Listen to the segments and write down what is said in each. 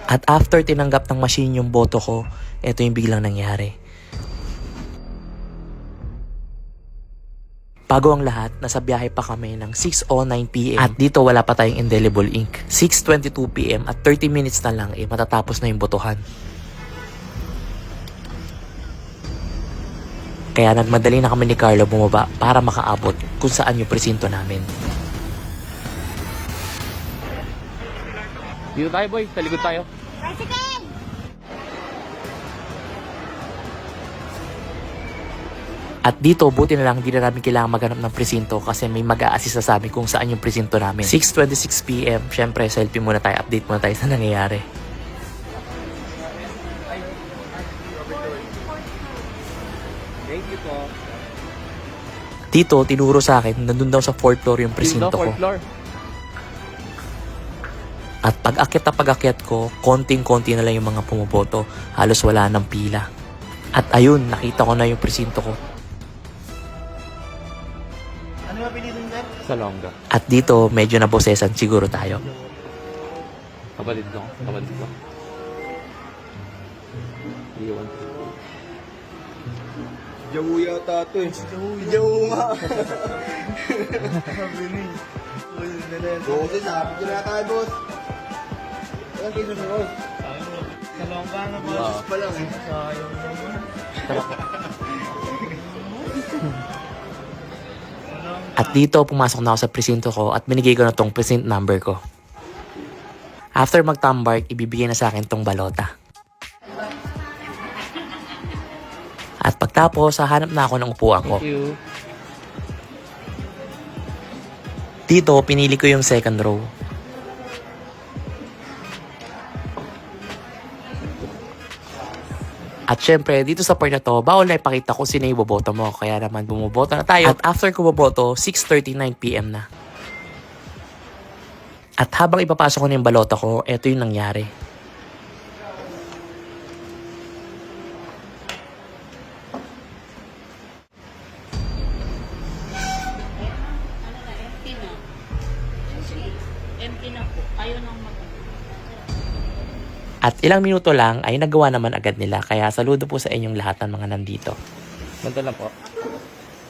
At after tinanggap ng machine yung boto ko, ito yung biglang nangyari. Bago ang lahat, nasa biyahe pa kami ng 6:09 PM at dito wala pa tayong indelible ink. 6:22 PM at 30 minutes na lang matatapos na yung botohan. Kaya nagmadali na kami ni Carlo bumaba para makaabot kung saan yung presinto namin. Dito tayo boy, sa likod tayo. At dito, buti na lang hindi na namin kailangan maghanap ng presinto kasi may mag-a-assist sa amin kung saan yung presinto namin. 6:26 PM, syempre selfie muna tayo, update muna tayo sa nangyayari. Thank you po. Dito, tinuro sa akin, nandun daw sa 4th floor yung presinto ko. 4th floor. At pag-akyat ko, konting-konti na lang yung mga pumoboto. Halos wala ng pila. At ayun, nakita ko na yung presinto ko. Ano yung pinili nyo? Salonga. At dito, medyo nabosesan siguro tayo. Kabalid ko. Iwan. Jawu yata ito eh. Jawu nga. Boss, sabi na tayo, boss. Ilang piso na, boss? Salongga na, boss. Pa lang eh. Sayang naman. At dito, pumasok na ako sa presinto ko at binigay ko na tong precinct number ko. After mag-tambark, ibibigay na sa akin tong balota. At pagtapos, hahanap na ako ng upuan ko. Thank you. Dito, pinili ko yung second row. At syempre, dito sa part na to, bawal na ipakita kung sino yung boboto mo. Kaya naman, bumuboto na tayo. At after ko boboto, 6:39 PM na. At habang ipapasok ko na yung balota ko, eto yung nangyari. Empty na po. Ayaw nang At ilang minuto lang ay nagawa naman agad nila. Kaya saludo po sa inyong lahat ng mga nandito. Ganito lang po.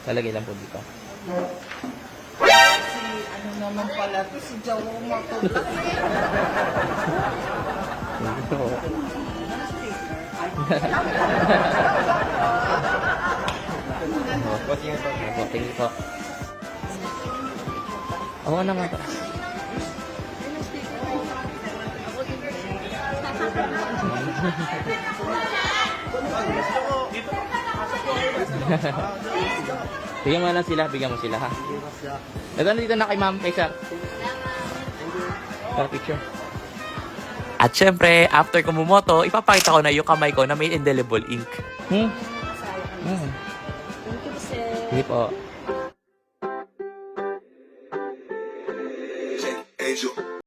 Talagay lang po dito. Ano naman pala ito? Si Jawu makula. Thank you po. Oo naman po. Bigyan mo lang sila, bigyan mo sila ha. Ito na dito na kay ma'am, kay sir. Para picture. At syempre, after ko bumoto, ipapakita ko na yung kamay ko na may indelible ink. Hindi po.